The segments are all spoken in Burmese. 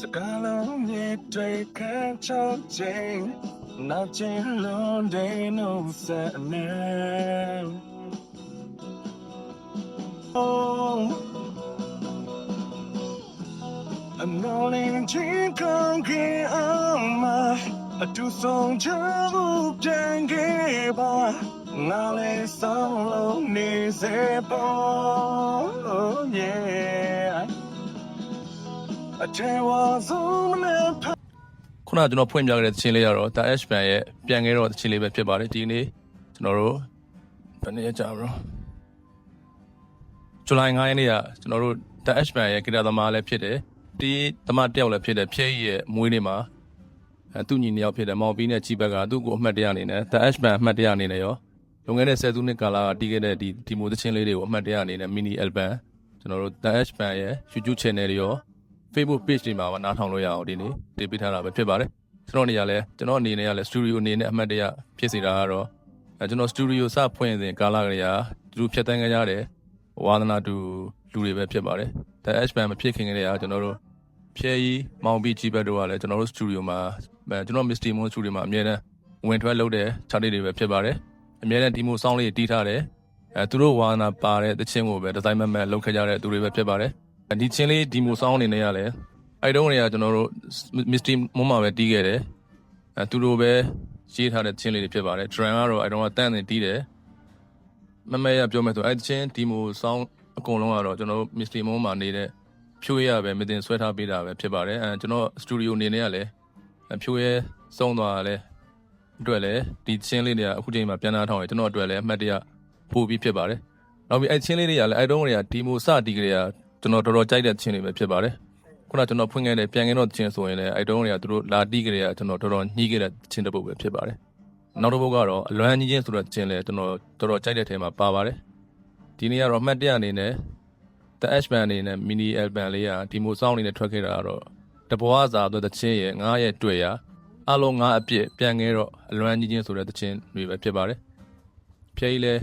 Scala niente che c'è na c'è no se ne oh I'm not in chicken che ama a tu son giù dengue ba na le solo ni se po yeah I tell was on the ခုနကကျွန်တော်ဖွင့်ပြခဲ့တဲ့သချင်းလေးကတော့ဒါ H band ရဲ့ပြန်ခဲ့တော့သချင်းလေးပဲဖြစ်ပါတယ်ဒီနေ့ကျွန်တော်တို့ဘယ်နေ့ကြာဘရောဇူလိုင်9ရက်နေ့ကကျွန်တော်တို့ဒါ H band ရဲ့ဂီတသမားလည်းဖြစ်တယ်ဒီသမားတယောက်လည်းဖြစ်တယ်ဖြည့်ရဲ့မွေးနေ့မှာသူ့ညီနှစ်ယောက်ဖြစ်တယ်မောင်ပြီးနဲ့ကြီးဘက်ကသူ့ကိုအမှတ်တရအနေနဲ့ဒါ H band အမှတ်တရအနေနဲ့ရောလွန်ခဲ့တဲ့10စုနှစ်ကာလကတီးခဲ့တဲ့ဒီမိုသချင်းလေးတွေကိုအမှတ်တရအနေနဲ့ mini album ကျွန်တော်တို့ဒါ H band ရဲ့ YouTube channel တွေရောFacebook page တွေမှာပါနားထောင်လို့ရအောင်ဒီနေ့တင်ပေးထားတာပဲဖြစ်ပါတယ်ကျွန်တော်အနေနဲ့ကလည်း studio အနေနဲ့အမှတ်တရဖြစ်စေတာကတော့ကျွန်တော် studio စဖွင့်စဉ်ကာလကလေးကသူဖြတ်တန်းခဲ့ကြတဲ့ဝါသနာတူလူတွေပဲဖြစ်ပါတယ်ဒါ H band မဖြစ်ခင်ကလေးကကျွန်တော်တို့ဖြဲကြီးမောင်ပြီးကြီးဘက်တို့ကလည်းကျွန်တော်တို့ studio မှာကျွန်တော် Misty Moon studio မှာအမြဲတမ်းဝင်ထွက်လုပ်တဲ့ chart တွေပဲဖြစ်ပါတယ်အမြဲတမ်း demo song လေးတီးထားတယ်သူတို့ဝါသနာပါတဲ့သချင်းကိုပဲဒီဇိုင်းမဲ့လုပ်ခဲ့ကြတဲ့သူတွေပဲဖြစ်ပါတယ်ဒီချင်းလေးဒီမိုဆောင်းအနေနဲ့ရလဲအဲ့တုန်းကကျွန်တော်တို့ Misty Moon မှာပဲတီးခဲ့တယ်သူတို့ပဲရေးထားတဲ့ချင်းလေးတွေဖြစ်ပါတယ် drum ကတော့အဲ့တုန်းကတန်းနေတီးတယ်မမဲရပြောမယ်ဆိုအဲ့ချင်းဒီမိုဆောင်းအကုန်လုံးကတော့ကျွန်တော်တို့ Misty Moon မှာနေတဲ့ဖြိုးရပဲမတင်ဆွဲထားပေးတာပဲဖြစ်ပါတယ်ကျွန်တော် studio အနေနဲ့ကလည်းဖြိုးရစုံသွားလဲအတွက်လည်းဒီချင်းလေးတွေကအခုချိန်မှာပြန်လာထောင်းရကျွန်တော်အတွက်လည်းအမှတ်တရပို့ပြီးဖြစ်ပါတယ်နောက်ပြီးအဲ့ချင်းလေးတွေကလည်းအဲ့တုန်းကဒီမိုစတီးကြတဲ့ကျွန်တော်တော်တော်ကြိုက်တဲ့ချင်းတွေပဲဖြစ်ပါတယ်ခုနကျွန်တော်ဖွင့်ခဲ့တဲ့ပြန်ခဲ့တော့ချင်းဆိုရင်လည်းအဲ့တုန်းကသူတို့လာတီးကြတဲ့ကျွန်တော်တော်တော်ညှိခဲ့တဲ့ချင်းတစ်ပုဒ်ပဲဖြစ်ပါတယ်နောက်တစ်ပုဒ်ကတော့အလွမ်းကြီးချင်းဆိုတဲ့ချင်းလည်းကျွန်တော်တော်တော်ကြိုက်တဲ့ထဲမှာပါပါတယ်ဒီနေ့ကတော့အမှတ်တရအနေနဲ့ The H band အနေနဲ့ mini album လေးကဒီမိုဆောင်းအနေနဲ့ထွက်ခဲ့တာကတော့တပွားစာဆိုတဲ့ချင်းရဲ့9ရဲ့တွေ့ရအလုံး9အပြည့်ပြန်ခဲ့တော့အလွမ်းကြီးချင်းဆိုတဲ့ချင်းတွေပဲဖြစ်ပါတယ်ဖြဲကြီးလဲ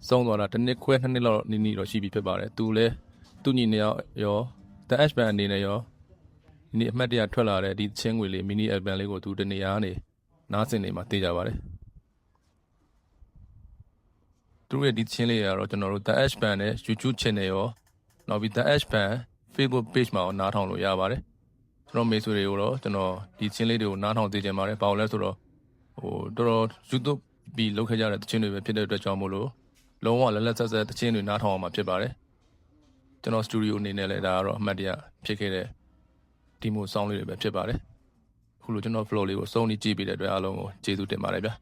ဆုံးသွားတာတစ်နှစ်ခွဲ2နှစ်လောက်နီးနီးတော့ရှိပြီဖြစ်ပါတယ်သူလဲသူညီနှစ်ယောက်ရော The H band အနေနဲ့ရောဒီနေ့အမှတ်တရထွက်လာတဲ့ဒီချင်းငွေလေး mini album လေးကိုသူတနေရာနေနားစင်နေမှာသိကြပါတယ်သူရဲ့ဒီချင်းလေးကတော့ကျွန်တော်တို့ The H band နဲ့ YouTube channel ရောနောက်ပြီး The H band Facebook page မှာနားထောင်လို့ရပါတယ်ကျွန်တော်မိတ်ဆွေတွေကိုတော့ကျွန်တော်ဒီချင်းလေးတွေကိုနားထောင်သိကြပါတယ်ဘာလို့လဲဆိုတော့တော်တော် YouTube ပြီးလုပ်ခဲ့ကြတဲ့ချင်းတွေပဲဖြစ်တဲ့အတွက်ကြောင့်မို့လို့လုံးဝလက်လက်ဆက်ဆက်သချင်းတွေနားထောင်အောင်မှာဖြစ်ပါတယ်ကျွန်တော်စတူဒီယိုအနေနဲ့လည်းဒါကတော့အမှတ်တရဖြစ်ခဲ့တဲ့ဒီမိုဆောင်းလေးတွေပဲဖြစ်ပါတယ်အခုလိုကျွန်တော် flow လေးကိုအဆုံးထိကြည့်ပေးတဲ့အတွက်အားလုံးကိုကျေးဇူးတင်ပါတယ်ဗျာ